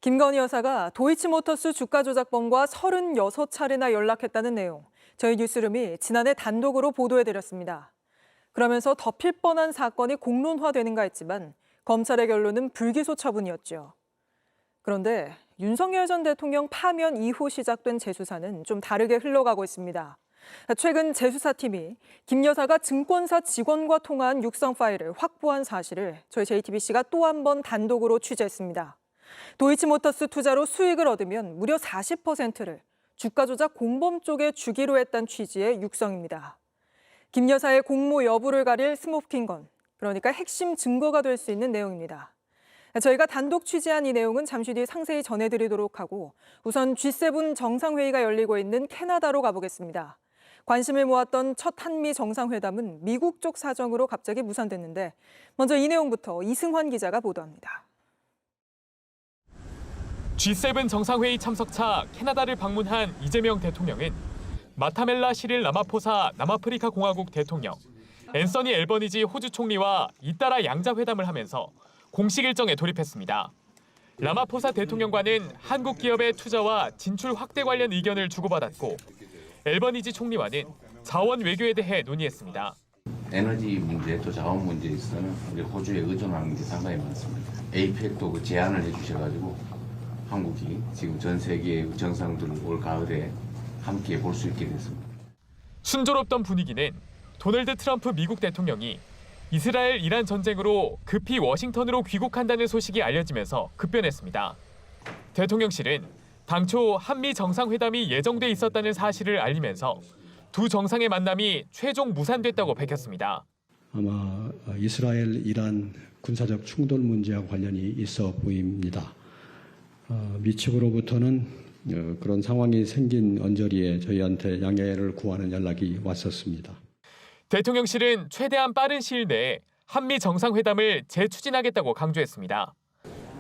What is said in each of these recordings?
김건희 여사가 도이치모터스 주가 조작범과 36차례나 연락했다는 내용, 저희 뉴스룸이 지난해 단독으로 보도해드렸습니다. 그러면서 덮일 뻔한 사건이 공론화되는가 했지만 검찰의 결론은 불기소 처분이었죠. 그런데 윤석열 전 대통령 파면 이후 시작된 재수사는 좀 다르게 흘러가고 있습니다. 최근 재수사팀이 김 여사가 증권사 직원과 통화한 육성 파일을 확보한 사실을 저희 JTBC가 또 한 번 단독으로 취재했습니다. 도이치모터스 투자로 수익을 얻으면 무려 40%를 주가 조작 공범 쪽에 주기로 했다는 취지의 육성입니다. 김 여사의 공모 여부를 가릴 스모킹건, 그러니까 핵심 증거가 될 수 있는 내용입니다. 저희가 단독 취재한 이 내용은 잠시 뒤 상세히 전해드리도록 하고 우선 G7 정상회의가 열리고 있는 캐나다로 가보겠습니다. 관심을 모았던 첫 한미 정상회담은 미국 쪽 사정으로 갑자기 무산됐는데 먼저 이 내용부터 이승환 기자가 보도합니다. G7 정상회의 참석차 캐나다를 방문한 이재명 대통령은 마타멜라 시릴 라마포사 남아프리카 공화국 대통령, 앤서니 앨버니지 호주 총리와 잇따라 양자회담을 하면서 공식 일정에 돌입했습니다. 라마포사 대통령과는 한국 기업의 투자와 진출 확대 관련 의견을 주고받았고 앨버니지 총리와는 자원 외교에 대해 논의했습니다. 에너지 문제 또 자원 문제에 있어서는 우리 호주에 의존하는 게 상당히 많습니다. APEC도 그 제안을 해주셔가지고 한국이 지금 전 세계의 정상들을 올 가을에 함께 볼 수 있게 됐습니다. 순조롭던 분위기는 도널드 트럼프 미국 대통령이 이스라엘 이란 전쟁으로 급히 워싱턴으로 귀국한다는 소식이 알려지면서 급변했습니다. 대통령실은 당초 한미 정상회담이 예정돼 있었다는 사실을 알리면서 두 정상의 만남이 최종 무산됐다고 밝혔습니다. 아마 이스라엘 이란 군사적 충돌 문제와 관련이 있어 보입니다. 미 측으로부터는 그런 상황이 생긴 언저리에 저희한테 양해를 구하는 연락이 왔었습니다. 대통령실은 최대한 빠른 시일 내에 한미 정상회담을 재추진하겠다고 강조했습니다.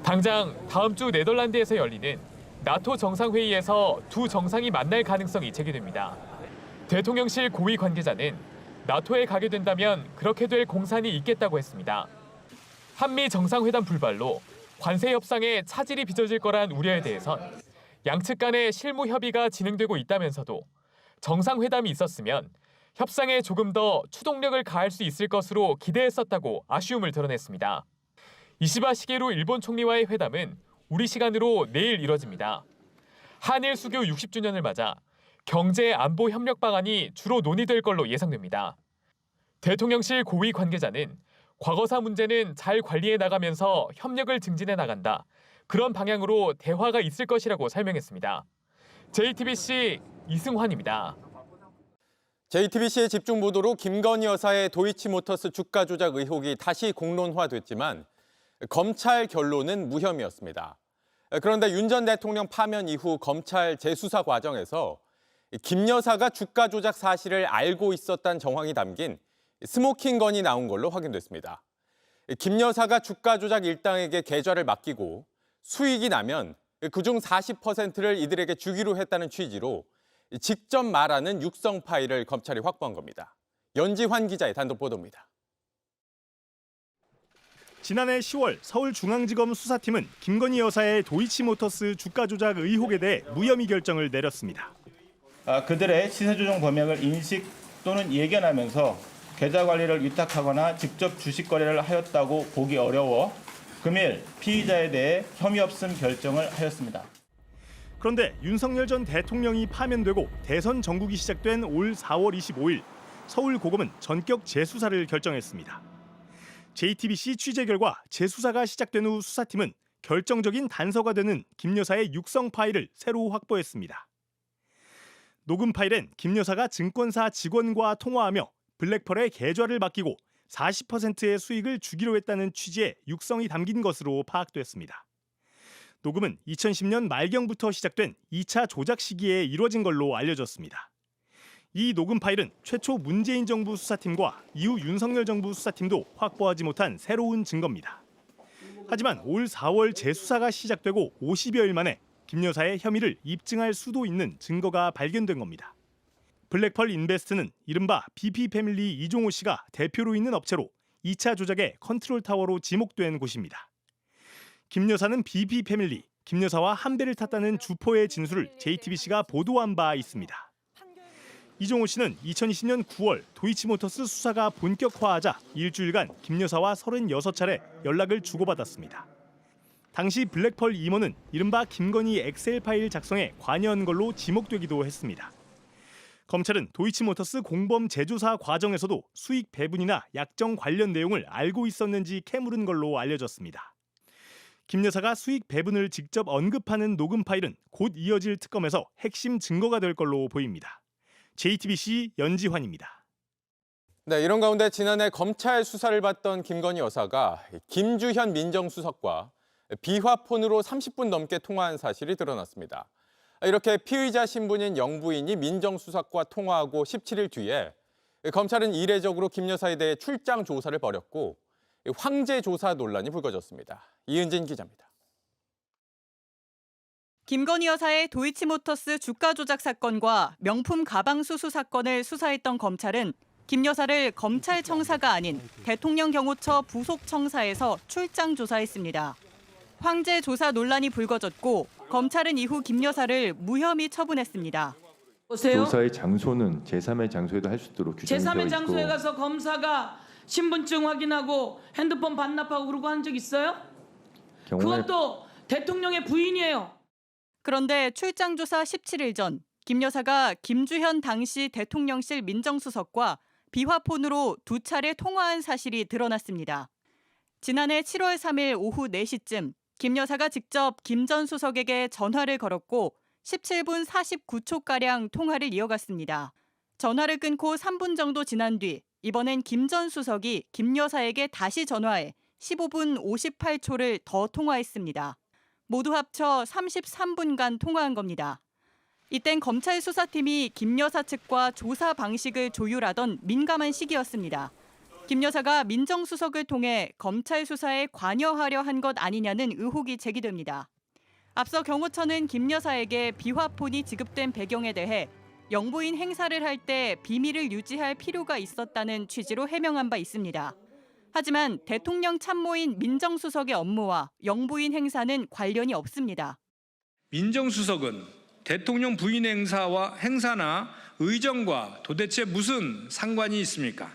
당장 다음 주 네덜란드에서 열리는 나토 정상회의에서 두 정상이 만날 가능성이 제기됩니다. 대통령실 고위 관계자는 나토에 가게 된다면 그렇게 될 공산이 있겠다고 했습니다. 한미 정상회담 불발로 관세 협상에 차질이 빚어질 거란 우려에 대해선 양측 간의 실무 협의가 진행되고 있다면서도 정상회담이 있었으면 협상에 조금 더 추동력을 가할 수 있을 것으로 기대했었다고 아쉬움을 드러냈습니다. 이시바 시게루 일본 총리와의 회담은 우리 시간으로 내일 이뤄집니다. 한일 수교 60주년을 맞아 경제 안보 협력 방안이 주로 논의될 걸로 예상됩니다. 대통령실 고위 관계자는 과거사 문제는 잘 관리해 나가면서 협력을 증진해 나간다. 그런 방향으로 대화가 있을 것이라고 설명했습니다. JTBC 이승환입니다. JTBC의 집중 보도로 김건희 여사의 도이치모터스 주가 조작 의혹이 다시 공론화됐지만 검찰 결론은 무혐의였습니다. 그런데 윤 전 대통령 파면 이후 검찰 재수사 과정에서 김 여사가 주가 조작 사실을 알고 있었다는 정황이 담긴 스모킹 건이 나온 걸로 확인됐습니다. 김 여사가 주가 조작 일당에게 계좌를 맡기고 수익이 나면 그중 40%를 이들에게 주기로 했다는 취지로 직접 말하는 육성 파일을 검찰이 확보한 겁니다. 연지환 기자의 단독 보도입니다. 지난해 10월 서울중앙지검 수사팀은 김건희 여사의 도이치모터스 주가 조작 의혹에 대해 무혐의 결정을 내렸습니다. 그들의 시세 조정 범행을 인식 또는 예견하면서 계좌 관리를 위탁하거나 직접 주식 거래를 하였다고 보기 어려워 금일 피의자에 대해 혐의 없음 결정을 하였습니다. 그런데 윤석열 전 대통령이 파면되고 대선 전국이 시작된 올 4월 25일 서울고검은 전격 재수사를 결정했습니다. JTBC 취재 결과 재수사가 시작된 후 수사팀은 결정적인 단서가 되는 김 여사의 육성 파일을 새로 확보했습니다. 녹음 파일엔 김 여사가 증권사 직원과 통화하며 블랙펄에 계좌를 맡기고 40%의 수익을 주기로 했다는 취지의 육성이 담긴 것으로 파악됐습니다. 녹음은 2010년 말경부터 시작된 2차 조작 시기에 이뤄진 걸로 알려졌습니다. 이 녹음 파일은 최초 문재인 정부 수사팀과 이후 윤석열 정부 수사팀도 확보하지 못한 새로운 증거입니다. 하지만 올 4월 재수사가 시작되고 50여일 만에 김 여사의 혐의를 입증할 수도 있는 증거가 발견된 겁니다. 블랙펄 인베스트는 이른바 BP패밀리 이종호 씨가 대표로 있는 업체로 2차 조작의 컨트롤 타워로 지목된 곳입니다. 김 여사는 BP패밀리, 김 여사와 한 배를 탔다는 주포의 진술을 JTBC가 보도한 바 있습니다. 이종호 씨는 2020년 9월 도이치모터스 수사가 본격화하자 일주일간 김 여사와 36차례 연락을 주고받았습니다. 당시 블랙펄 임원은 이른바 김건희 엑셀 파일 작성에 관여한 걸로 지목되기도 했습니다. 검찰은 도이치모터스 공범 제조사 과정에서도 수익 배분이나 약정 관련 내용을 알고 있었는지 캐물은 걸로 알려졌습니다. 김 여사가 수익 배분을 직접 언급하는 녹음 파일은 곧 이어질 특검에서 핵심 증거가 될 걸로 보입니다. JTBC 연지환입니다. 네, 이런 가운데 지난해 검찰 수사를 받던 김건희 여사가 김주현 민정수석과 비화폰으로 30분 넘게 통화한 사실이 드러났습니다. 이렇게 피의자 신분인 영부인이 민정수석과 통화하고 17일 뒤에 검찰은 이례적으로 김 여사에 대해 출장 조사를 벌였고 황제 조사 논란이 불거졌습니다. 이은진 기자입니다. 김건희 여사의 도이치모터스 주가 조작 사건과 명품 가방 수수 사건을 수사했던 검찰은 김 여사를 검찰청사가 아닌 대통령 경호처 부속청사에서 출장 조사했습니다. 황제 조사 논란이 불거졌고 검찰은 이후 김 여사를 무혐의 처분했습니다. 보세요. 조사의 장소는 제3의 장소에도 할 수 있도록 규정되어 있고 제3의 장소에 가서 검사가 신분증 확인하고 핸드폰 반납하고 그러고 한 적 있어요? 그것도 대통령의 부인이에요. 그런데 출장 조사 17일 전 김 여사가 김주현 당시 대통령실 민정수석과 비화폰으로 2차례 통화한 사실이 드러났습니다. 지난해 7월 3일 오후 4시쯤 김 여사가 직접 김 전 수석에게 전화를 걸었고 17분 49초가량 통화를 이어갔습니다. 전화를 끊고 3분 정도 지난 뒤 이번엔 김 전 수석이 김 여사에게 다시 전화해 15분 58초를 더 통화했습니다. 모두 합쳐 33분간 통화한 겁니다. 이땐 검찰 수사팀이 김 여사 측과 조사 방식을 조율하던 민감한 시기였습니다. 김 여사가 민정수석을 통해 검찰 수사에 관여하려 한 것 아니냐는 의혹이 제기됩니다. 앞서 경호처는 김 여사에게 비화폰이 지급된 배경에 대해 영부인 행사를 할 때 비밀을 유지할 필요가 있었다는 취지로 해명한 바 있습니다. 하지만 대통령 참모인 민정수석의 업무와 영부인 행사는 관련이 없습니다. 민정수석은 대통령 부인 행사나 의정과 도대체 무슨 상관이 있습니까?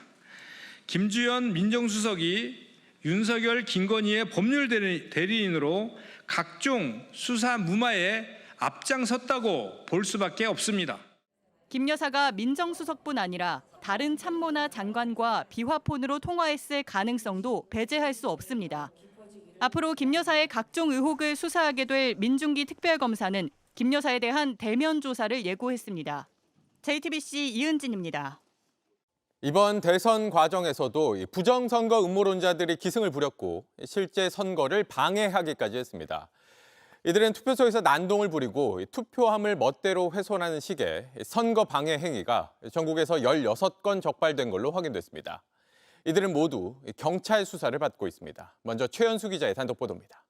김주현 민정수석이 윤석열, 김건희의 법률 대리인으로 각종 수사 무마에 앞장섰다고 볼 수밖에 없습니다. 김 여사가 민정수석뿐 아니라 다른 참모나 장관과 비화폰으로 통화했을 가능성도 배제할 수 없습니다. 앞으로 김 여사의 각종 의혹을 수사하게 될 민중기 특별검사는 김 여사에 대한 대면 조사를 예고했습니다. JTBC 이은진입니다. 이번 대선 과정에서도 부정선거 음모론자들이 기승을 부렸고 실제 선거를 방해하기까지 했습니다. 이들은 투표소에서 난동을 부리고 투표함을 멋대로 훼손하는 식의 선거 방해 행위가 전국에서 16건 적발된 걸로 확인됐습니다. 이들은 모두 경찰 수사를 받고 있습니다. 먼저 최연수 기자의 단독 보도입니다.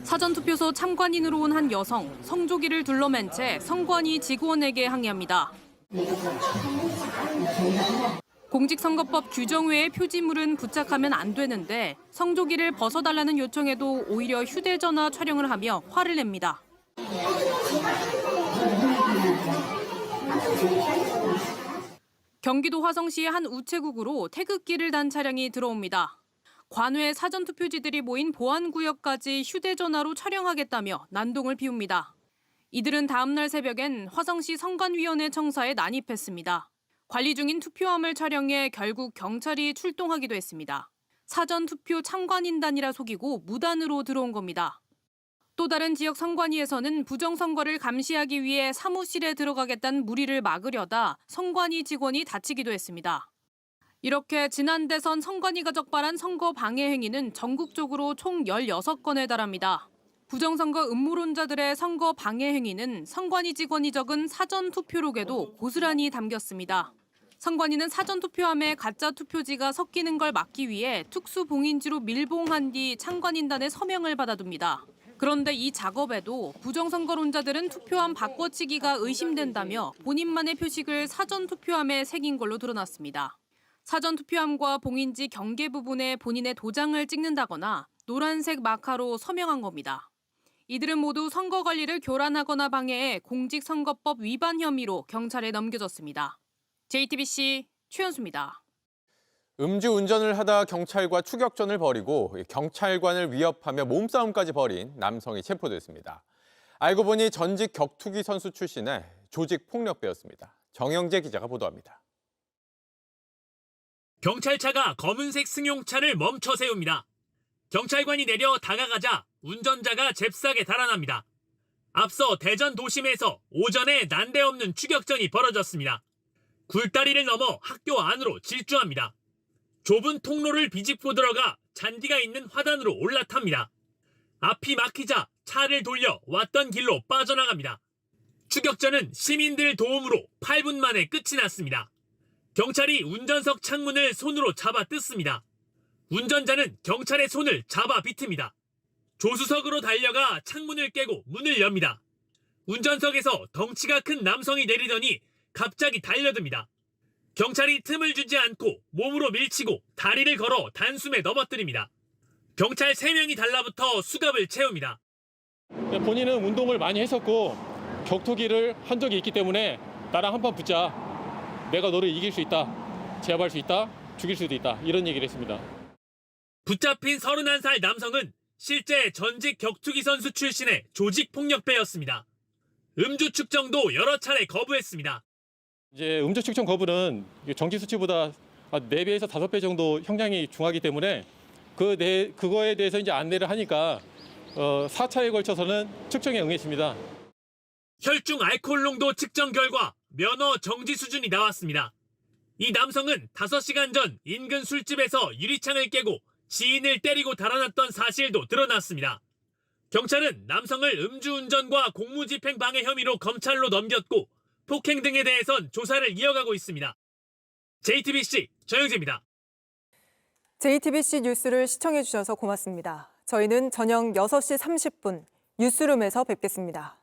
사전투표소 참관인으로 온 한 여성, 성조기를 둘러맨 채 선관위 직원에게 항의합니다. 공직선거법 규정 외의 표지물은 부착하면 안 되는데 성조기를 벗어달라는 요청에도 오히려 휴대전화 촬영을 하며 화를 냅니다. 경기도 화성시의 한 우체국으로 태극기를 단 차량이 들어옵니다. 관외 사전투표지들이 모인 보안구역까지 휴대전화로 촬영하겠다며 난동을 피웁니다. 이들은 다음 날 새벽엔 화성시 선관위원회 청사에 난입했습니다. 관리 중인 투표함을 촬영해 결국 경찰이 출동하기도 했습니다. 사전투표 참관인단이라 속이고 무단으로 들어온 겁니다. 또 다른 지역 선관위에서는 부정선거를 감시하기 위해 사무실에 들어가겠다는 무리를 막으려다 선관위 직원이 다치기도 했습니다. 이렇게 지난 대선 선관위가 적발한 선거 방해 행위는 전국적으로 총 16건에 달합니다. 부정선거 음모론자들의 선거 방해 행위는 선관위 직원이 적은 사전투표록에도 고스란히 담겼습니다. 선관위는 사전투표함에 가짜 투표지가 섞이는 걸 막기 위해 특수봉인지로 밀봉한 뒤 참관인단의 서명을 받아둡니다. 그런데 이 작업에도 부정선거론자들은 투표함 바꿔치기가 의심된다며 본인만의 표식을 사전투표함에 새긴 걸로 드러났습니다. 사전투표함과 봉인지 경계 부분에 본인의 도장을 찍는다거나 노란색 마카로 서명한 겁니다. 이들은 모두 선거 관리를 교란하거나 방해해 공직선거법 위반 혐의로 경찰에 넘겨졌습니다. JTBC 최연수입니다. 음주운전을 하다 경찰과 추격전을 벌이고 경찰관을 위협하며 몸싸움까지 벌인 남성이 체포됐습니다. 알고 보니 전직 격투기 선수 출신의 조직 폭력배였습니다. 정영재 기자가 보도합니다. 경찰차가 검은색 승용차를 멈춰 세웁니다. 경찰관이 내려 다가가자 운전자가 잽싸게 달아납니다. 앞서 대전 도심에서 오전에 난데없는 추격전이 벌어졌습니다. 굴다리를 넘어 학교 안으로 질주합니다. 좁은 통로를 비집고 들어가 잔디가 있는 화단으로 올라탑니다. 앞이 막히자 차를 돌려 왔던 길로 빠져나갑니다. 추격전은 시민들 도움으로 8분 만에 끝이 났습니다. 경찰이 운전석 창문을 손으로 잡아 뜯습니다. 운전자는 경찰의 손을 잡아 비틉니다. 조수석으로 달려가 창문을 깨고 문을 엽니다. 운전석에서 덩치가 큰 남성이 내리더니 갑자기 달려듭니다. 경찰이 틈을 주지 않고 몸으로 밀치고 다리를 걸어 단숨에 넘어뜨립니다. 경찰 3명이 달라붙어 수갑을 채웁니다. 본인은 운동을 많이 했었고 격투기를 한 적이 있기 때문에 나랑 한판 붙자. 내가 너를 이길 수 있다. 제압할 수 있다. 죽일 수도 있다. 이런 얘기를 했습니다. 붙잡힌 31살 남성은 실제 전직 격투기 선수 출신의 조직폭력배였습니다. 음주 측정도 여러 차례 거부했습니다. 이제 음주 측정 거부는 정지 수치보다 4배에서 5배 정도 형량이 중하기 때문에 그거에 대해서 이제 안내를 하니까 4차에 걸쳐서는 측정에 응했습니다. 혈중 알코올 농도 측정 결과 면허 정지 수준이 나왔습니다. 이 남성은 5시간 전 인근 술집에서 유리창을 깨고 지인을 때리고 달아났던 사실도 드러났습니다. 경찰은 남성을 음주운전과 공무집행 방해 혐의로 검찰로 넘겼고 폭행 등에 대해선 조사를 이어가고 있습니다. JTBC 정영재입니다. JTBC 뉴스를 시청해주셔서 고맙습니다. 저희는 저녁 6시 30분 뉴스룸에서 뵙겠습니다.